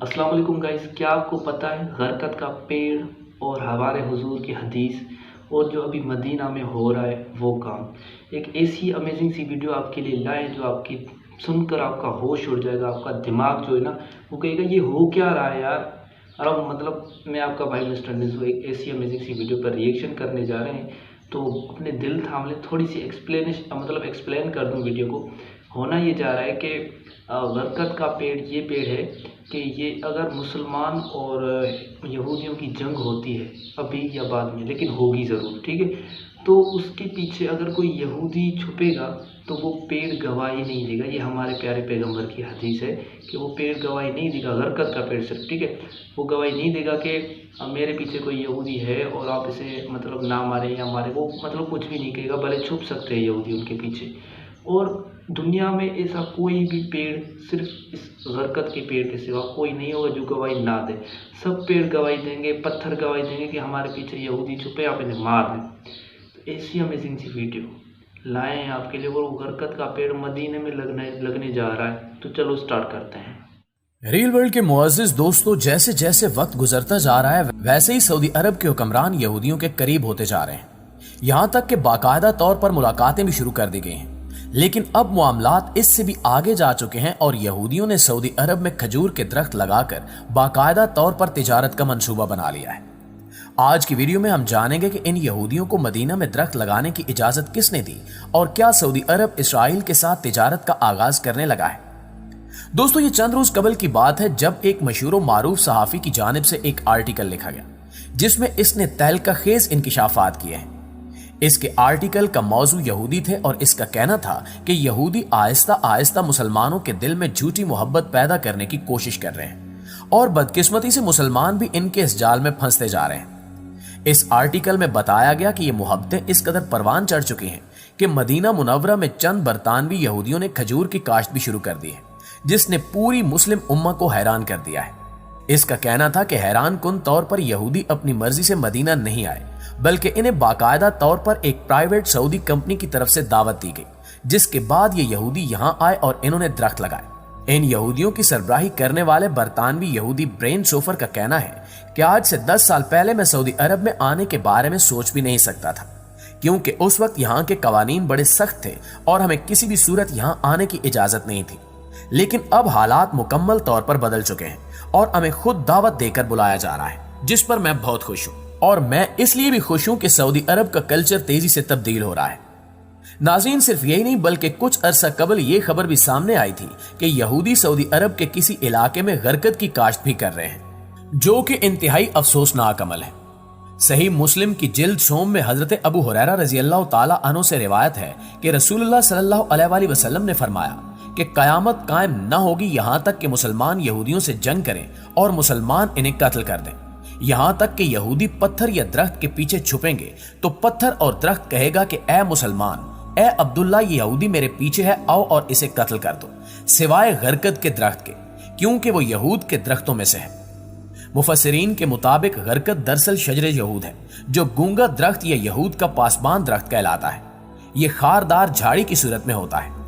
अस्सलाम वालेकुम गाइस, क्या आपको पता है गरकत का पेड़ और हमारे हुजूर की हदीस और जो अभी मदीना में हो रहा है वो काम। एक ऐसी अमेजिंग सी वीडियो आपके लिए लाए जो आपकी सुनकर आपका होश उड़ जाएगा। आपका दिमाग जो है ना वो कहेगा ये हो क्या रहा है यार। और अब मैं आपका भाई मिस्टर निज़ो एक ऐसी अमेजिंग सी वीडियो पर रिएक्शन करने जा रहे हैं, तो अपने दिल थाम ले। थोड़ी सी एक्सप्लेन कर दूं वीडियो को। होना ये जा रहा है कि बरकत का पेड़ ये पेड़ है कि ये अगर मुसलमान और यहूदियों की जंग होती है अभी या बाद में, लेकिन होगी ज़रूर, ठीक है। तो उसके पीछे अगर कोई यहूदी छुपेगा तो वो पेड़ गवाही नहीं देगा। ये हमारे प्यारे पैगंबर की हदीस है कि वो पेड़ गवाही नहीं देगा, बरकत का पेड़ सिर्फ, ठीक है। वो गवाही नहीं देगा कि मेरे पीछे कोई यहूदी है और आप इसे ना मारें या मारें। वो कुछ भी नहीं कहेगा, भले छुप सकते हैं यहूदी उनके पीछे। और दुनिया में ऐसा कोई भी पेड़ सिर्फ इस बरकत के पेड़ के सिवा कोई नहीं होगा जो गवाही ना दे। सब पेड़ गवाही देंगे, पत्थर गवाही देंगे कि हमारे पीछे यहूदी छुपे, आप इन्हें मार दें। तो ऐसी अमेजिंग सी वीडियो लाए हैं आपके लिए। वो बरकत का पेड़ मदीने में लगने जा रहा है। तो चलो स्टार्ट करते हैं। रियल वर्ल्ड के मुअज़्ज़िज़ दोस्तों, जैसे जैसे वक्त गुजरता जा रहा है वैसे ही सऊदी अरब के हुक्मरान यहूदियों के करीब होते जा रहे हैं। यहाँ तक कि बाकायदा तौर पर मुलाकातें भी शुरू कर दी गई हैं। लेकिन अब मामलात इससे भी आगे जा चुके हैं और यहूदियों ने सऊदी अरब में खजूर के दरख्त लगाकर बाकायदा तौर पर तिजारत का मंसूबा बना लिया है। आज की वीडियो में हम जानेंगे कि इन यहूदियों को मदीना में दरख्त लगाने की इजाजत किसने दी और क्या सऊदी अरब इसराइल के साथ तिजारत का आगाज करने लगा है। दोस्तों, ये चंद रोज कबल की बात है जब एक मशहूर मारूफ सहाफी की जानिब से एक आर्टिकल लिखा गया जिसमें इसने तहलका खेज इंकिशाफात किए हैं। इसके आर्टिकल का मौजू यहूदी थे और इसका कहना था कि यहूदी आहिस्ता आहिस्ता मुसलमानों के दिल में झूठी मोहब्बत पैदा करने की कोशिश कर रहे हैं और बदकिस्मती से मुसलमान भी इनके इस जाल में फंसते जा रहे हैं। इस आर्टिकल में बताया गया कि ये मोहब्बतें इस कदर परवान चढ़ चुकी हैं कि मदीना मुनव्वरा में चंद बरतानवी यहूदियों ने खजूर की काश्त भी शुरू कर दी है, जिसने पूरी मुस्लिम उम्मा को हैरान कर दिया है। इसका कहना था कि हैरान कुन तौर पर यहूदी अपनी मर्जी से मदीना नहीं आए, बल्कि इन्हें बाकायदा तौर पर एक प्राइवेट सऊदी कंपनी की तरफ से दावत दी गई, जिसके बाद ये यहूदी यहां आए और इन्होंने दरख्त लगाए। इन यहूदियों की सरबराही करने वाले बरतानवी यहूदी ब्रेन सोफर का कहना है कि आज से 10 साल पहले मैं सऊदी अरब में आने के बारे में सोच भी नहीं सकता था, क्योंकि उस वक्त यहाँ के कवानीन बड़े सख्त थे और हमें किसी भी सूरत यहाँ आने की इजाजत नहीं थी। लेकिन अब हालात मुकम्मल तौर पर बदल चुके हैं और हमें खुद दावत देकर बुलाया जा रहा है, जिस पर मैं बहुत खुश हूँ। और मैं इसलिए भी खुश हूं कि सऊदी अरब का कल्चर तेजी से तब्दील हो रहा है। नाज़रीन, सिर्फ यही नहीं बल्कि कुछ अरसा कबल ये खबर भी सामने आई थी कि यहूदी सऊदी अरब के किसी इलाके में गरकत की काश्त भी कर रहे हैं, जो कि इंतहाई अफसोसनाक अमल है। सही मुस्लिम की जिल्द सोम में हजरत अबू हुरैरा रजी अल्लाह ताला अन्हु से रिवायत है कि रसूलुल्लाह सल्लल्लाहु अलैहि वसल्लम ने फरमाया कि कयामत कायम न होगी यहां तक कि मुसलमान यहूदियों से जंग करें और मुसलमान इन्हें कत्ल कर दें। यहां तक कि यहूदी पत्थर या दरख्त के पीछे छुपेंगे तो पत्थर और दरख्त कहेगा कि ए मुसलमान, ए अब्दुल्ला, ये यहूदी मेरे पीछे है, आओ और इसे कत्ल कर दो, सिवाय गरकत के दरख्त के, क्योंकि वो यहूद के दरख्तों में से है। मुफस्सिरीन के मुताबिक गरकत दरअसल शजरे यहूद है, जो गूंगा दरख्त या यहूद का पासबान दरख्त कहलाता है। ये खारदार झाड़ी की सूरत में होता है।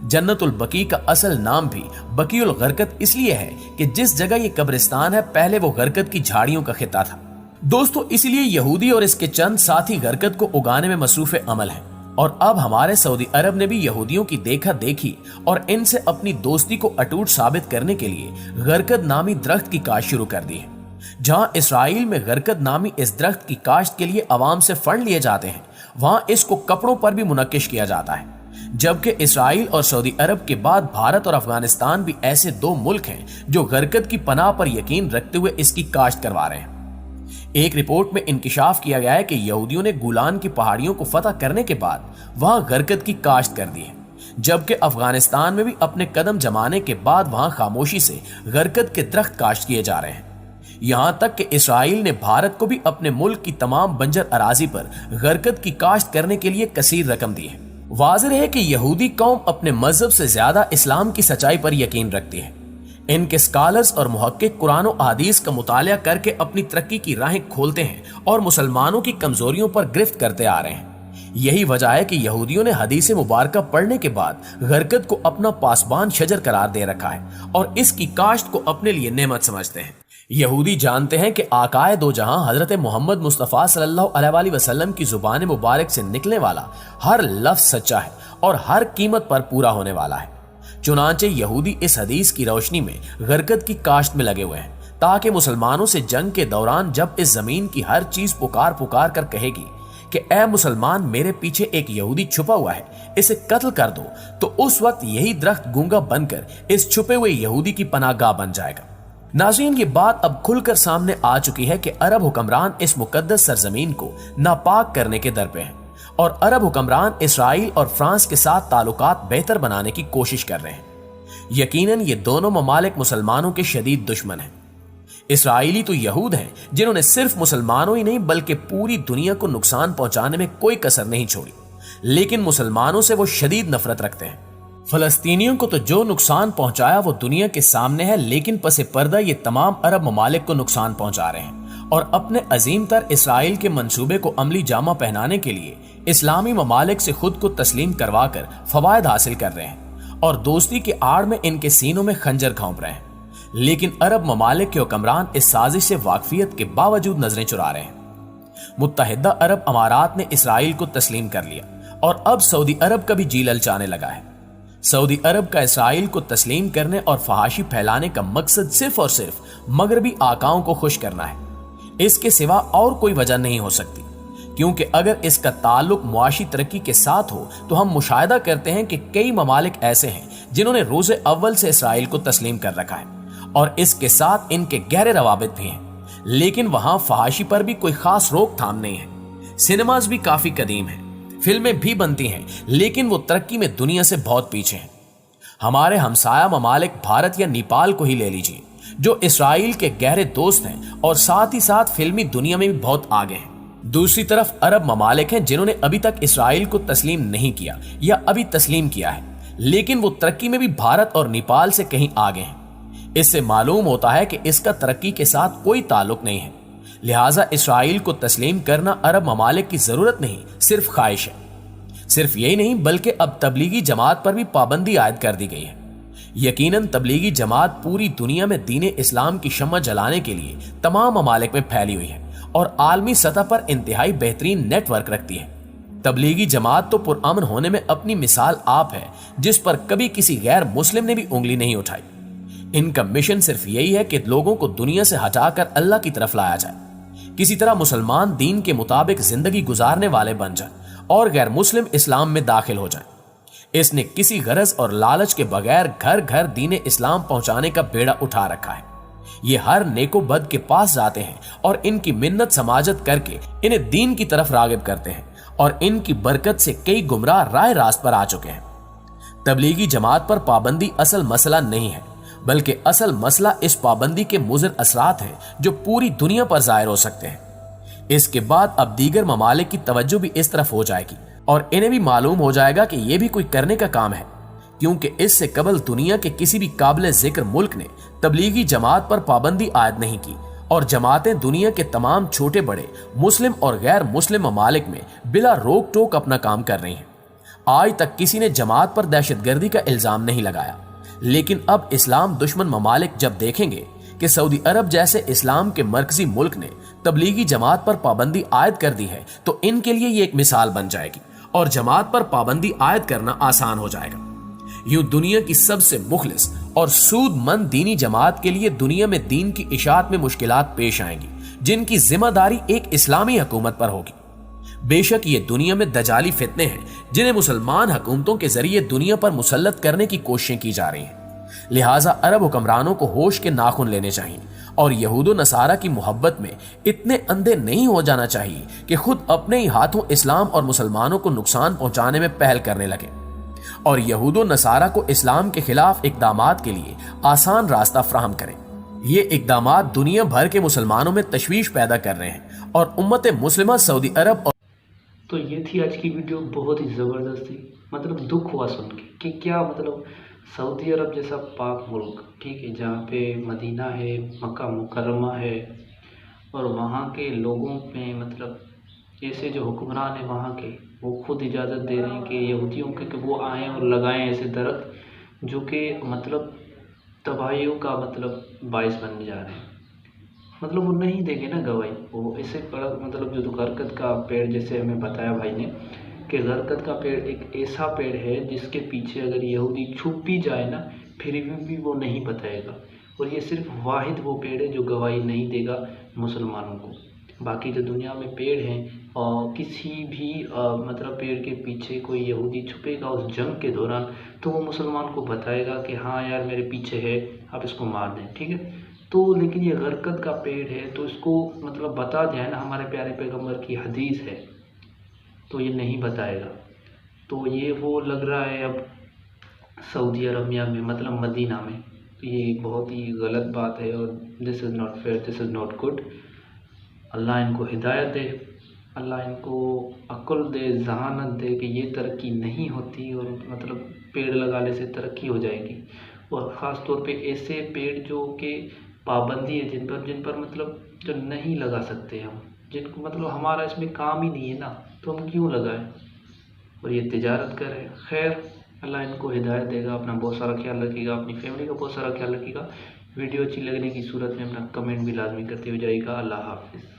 जन्नतुल बकी का असल नाम भी बकीउल गरकत इसलिए है कि जिस जगह ये कब्रिस्तान है पहले वो गरकत की झाड़ियों का खिता था। दोस्तों, इसलिए यहूदी और इसके चंद साथी गरकत को उगाने में मसरूफ अमल हैं और अब हमारे सऊदी अरब ने भी यहूदियों की देखा देखी और इनसे अपनी दोस्ती को अटूट साबित करने के लिए गरकत नामी दरख्त की काश्त शुरू कर दी है। जहां इसराइल में गरकत नामी इस दरख्त की काश्त के लिए अवाम से फंड लिए जाते हैं, वहां इसको कपड़ों पर भी मुनक्किश किया जाता है। जबकि इसराइल और सऊदी अरब के बाद भारत और अफगानिस्तान भी ऐसे दो मुल्क हैं जो गरकत की पनाह पर यकीन रखते हुए इसकी काश्त करवा रहे हैं। एक रिपोर्ट में इंकिशाफ किया गया है कि यहूदियों ने गुलान की पहाड़ियों को फतह करने के बाद वहां गरकत की काश्त कर दी है, जबकि अफगानिस्तान में भी अपने कदम जमाने के बाद वहां खामोशी से गरकत के दरख्त काश्त किए जा रहे हैं। यहां तक कि इसराइल ने भारत को भी अपने मुल्क की तमाम बंजर अराजी पर गरकत की काश्त करने के लिए कसीर रकम दी है। वाज़िह है कि यहूदी कौम अपने मजहब से ज्यादा इस्लाम की सच्चाई पर यकीन रखती है। इनके स्कॉलर्स और मुहक्किक कुरान और हदीस का मुतालिया करके अपनी तरक्की की राहें खोलते हैं और मुसलमानों की कमजोरियों पर गिरफ्त करते आ रहे हैं। यही वजह है कि यहूदियों ने हदीस मुबारका पढ़ने के बाद गरकत को अपना पासबान शजर करार दे रखा है और इसकी काश्त को अपने लिए नेमत समझते हैं। यहूदी जानते हैं कि आकाए दो जहां हजरत मोहम्मद मुस्तफ़ा सल्लल्लाहु अलैहि वसल्लम की जुबान मुबारक से निकलने वाला हर लफ्ज सच्चा है और हर कीमत पर पूरा होने वाला है। चुनांचे यहूदी इस हदीस की रोशनी में गरकत की काश्त में लगे हुए हैं ताकि मुसलमानों से जंग के दौरान जब इस जमीन की हर चीज पुकार पुकार कर कहेगी कि ऐ मुसलमान, मेरे पीछे एक यहूदी छुपा हुआ है, इसे कत्ल कर दो, तो उस वक्त यही दरख्त गूंगा बनकर इस छुपे हुए यहूदी की पनाहगाह बन जाएगा। नाज़रीन, ये बात अब खुलकर सामने आ चुकी है कि अरब हुक्मरान इस मुकद्दस सरजमीन को नापाक करने के दर पे हैं और अरब हुक्मरान इसराइल और फ्रांस के साथ ताल्लुकात बेहतर बनाने की कोशिश कर रहे हैं। यकीनन ये दोनों ममालिक मुसलमानों के शदीद दुश्मन हैं। इसराइली तो यहूद हैं जिन्होंने सिर्फ मुसलमानों ही नहीं बल्कि पूरी दुनिया को नुकसान पहुंचाने में कोई कसर नहीं छोड़ी, लेकिन मुसलमानों से वो शदीद नफरत रखते हैं। फलस्तीनियों को तो जो नुकसान पहुंचाया वो दुनिया के सामने है, लेकिन पसे पर्दा ये तमाम अरब ममालिक को नुकसान पहुंचा रहे हैं और अपने अजीम तर इसराइल के मंसूबे को अमली जामा पहनाने के लिए इस्लामी ममालिक से खुद को तस्लीम करवा कर फवायद हासिल कर रहे हैं और दोस्ती की आड़ में इनके सीनों में खंजर घोंप रहे हैं। लेकिन अरब ममालिक के हुक्मरान इस साजिश से वाकफियत के बावजूद नजरें चुरा रहे हैं। मुत्तहिदा अरब अमारात ने इसराइल को तस्लीम कर लिया और अब सऊदी अरब का भी जी ललचाने लगा है। सऊदी अरब का इसराइल को तस्लीम करने और फहाशी फैलाने का मकसद सिर्फ और सिर्फ मगरबी आकाओं को खुश करना है। इसके सिवा और कोई वजह नहीं हो सकती, क्योंकि अगर इसका ताल्लुक मुआशी तरक्की के साथ हो तो हम मुशाहिदा करते हैं कि कई ममालिक ऐसे हैं जिन्होंने रोज़े अव्वल से इसराइल को तस्लीम कर रखा है और इसके साथ इनके गहरे रवाबित भी हैं, लेकिन वहां फहाशी पर भी कोई खास रोकथाम नहीं है। सिनेमाज भी काफी कदीम हैं, फिल्में भी बनती हैं, लेकिन वो तरक्की में दुनिया से बहुत पीछे हैं। हमारे हमसाया ममालिक भारत या नेपाल को ही ले लीजिए, जो इसराइल के गहरे दोस्त हैं और साथ ही साथ फिल्मी दुनिया में भी बहुत आगे हैं। दूसरी तरफ अरब ममालिक हैं जिन्होंने अभी तक इसराइल को तस्लीम नहीं किया या अभी तस्लीम किया है, लेकिन वो तरक्की में भी भारत और नेपाल से कहीं आगे हैं। इससे मालूम होता है कि इसका तरक्की के साथ कोई ताल्लुक नहीं है, लिहाजा इसराइल को तस्लीम करना अरब ममालिक की जरूरत नहीं, सिर्फ ख्वाहिश है। सिर्फ यही नहीं बल्कि अब तबलीगी जमात पर भी पाबंदी आयद कर दी गई है। यकीनन तबलीगी जमात पूरी दुनिया में दीन इस्लाम की शम्मा जलाने के लिए तमाम ममालिक में फैली हुई है और आलमी सतह पर इंतहाई बेहतरीन नेटवर्क रखती है। तबलीगी जमात तो पुरअमन होने में अपनी मिसाल आप है, जिस पर कभी किसी गैर मुस्लिम ने भी उंगली नहीं उठाई। इनका मिशन सिर्फ यही है कि लोगों को दुनिया से हटाकर अल्लाह की तरफ लाया जाए, किसी तरह मुसलमान दीन के मुताबिक जिंदगी गुजारने वाले बन जाए और गैर मुस्लिम इस्लाम में दाखिल हो जाए। इसने किसी गरज और लालच के बगैर घर घर दीन इस्लाम पहुंचाने का बेड़ा उठा रखा है। ये हर नेको बद के पास जाते हैं और इनकी मिन्नत समाजत करके इन्हें दीन की तरफ रागिब करते हैं और इनकी बरकत से कई गुमराह राह रास्त पर आ चुके हैं। तबलीगी जमात पर पाबंदी असल मसला नहीं है, बल्कि असल मसला इस पाबंदी के मुज़र असरात हैं जो पूरी दुनिया पर जाहिर हो सकते हैं। इसके बाद अब दीगर ममालिक की तवज्जो भी इस तरफ हो जाएगी और इन्हें भी मालूम हो जाएगा कि यह भी कोई करने का काम है, क्योंकि इससे कबल दुनिया के किसी भी काबिल जिक्र मुल्क ने तबलीगी जमात पर पाबंदी आयद नहीं की और जमातें दुनिया के तमाम छोटे बड़े मुस्लिम और गैर मुस्लिम ममालिक में बिला रोक टोक अपना काम कर रही हैं। आज तक किसी ने जमात पर दहशतगर्दी का इल्जाम नहीं लगाया, लेकिन अब इस्लाम दुश्मन ममालिक जब देखेंगे कि सऊदी अरब जैसे इस्लाम के मरकजी मुल्क ने तबलीगी जमात पर पाबंदी आयद कर दी है, तो इनके लिए ये एक मिसाल बन जाएगी और जमात पर पाबंदी आयद करना आसान हो जाएगा। यूं दुनिया की सबसे मुखलिस और सूदमंद दीनी जमात के लिए दुनिया में दीन की इशाअत में मुश्किलात पेश आएंगी, जिनकी जिम्मेदारी एक इस्लामी हुकूमत पर होगी। बेशक ये दुनिया में दजाली फितने हैं जिन्हें मुसलमान हुकूमतों के जरिए दुनिया पर मुसल्लत करने की कोशिशें की जा रही हैं। लिहाजा अरब हुक्मरानों को होश के नाखून लेने चाहिए और यहूदो नसारा की मोहब्बत में इतने अंधे नहीं हो जाना चाहिए कि खुद अपने ही हाथों इस्लाम और मुसलमानों को नुकसान पहुंचाने में पहल करने लगे और यहूदो नसारा को इस्लाम के खिलाफ इकदामात के लिए आसान रास्ता फ्राहम करें। ये इकदामात दुनिया भर के मुसलमानों में तशवीश पैदा कर रहे हैं और उम्मत मुस्लिमा सऊदी अरब और तो ये थी आज की वीडियो, बहुत ही ज़बरदस्त थी। मतलब दुख हुआ सुन के कि क्या मतलब सऊदी अरब जैसा पाक मुल्क, ठीक है, जहाँ पे मदीना है, मक्का मुकर्रमा है और वहाँ के लोगों में मतलब ऐसे जो हुक्मरान हैं वहाँ के وہ خود اجازت دے رہے ہیں کہ یہودیوں کے کہ وہ آئیں اور لگائیں ایسے درخت جو کہ مطلب تباہیوں کا مطلب باعث بننے جا رہے ہیں۔ مطلب وہ نہیں دیں گے نا گواہی، وہ اسے بڑا مطلب جو غرقد کا پیڑ جیسے ہمیں بتایا بھائی نے کہ غرقد کا پیڑ ایک ایسا پیڑ ہے جس کے پیچھے اگر یہودی چھپ بھی جائے نا پھر بھی وہ نہیں بتائے گا، اور یہ صرف واحد وہ پیڑ ہے جو گواہی نہیں دے گا مسلمانوں کو۔ باقی جو دنیا میں پیڑ ہیں اور کسی بھی مطلب پیڑ کے پیچھے کوئی یہودی چھپے گا اس جنگ کے دوران تو وہ مسلمان کو بتائے گا کہ ہاں یار میرے پیچھے ہے، آپ اس کو مار دیں، ٹھیک ہے۔ تو لیکن یہ غرقد کا پیڑ ہے تو اس کو مطلب بتا دیا ہے نا، ہمارے پیارے پیغمبر کی حدیث ہے، تو یہ نہیں بتائے گا۔ تو یہ وہ لگ رہا ہے اب سعودی عربیہ میں مطلب مدینہ میں، تو یہ ایک بہت ہی غلط بات ہے، اور this is not fair, this is not good. اللہ ان کو ہدایت دے، اللہ ان کو عقل دے، ذہانت دے کہ یہ ترقی نہیں ہوتی، اور مطلب پیڑ لگانے سے ترقی ہو جائے گی، اور خاص طور پہ ایسے پیڑ جو کہ پابندی ہے جن پر مطلب جو نہیں لگا سکتے ہم، جن کو مطلب ہمارا اس میں کام ہی نہیں ہے نا، تو ہم کیوں لگائیں اور یہ تجارت کریں۔ خیر اللہ ان کو ہدایت دے گا۔ اپنا بہت سارا خیال رکھیے گا، اپنی فیملی کا بہت سارا خیال رکھیے گا۔ ویڈیو اچھی لگنے کی صورت میں اپنا کمنٹ بھی لازمی کرتے ہوئے جائے گا۔ اللہ حافظ۔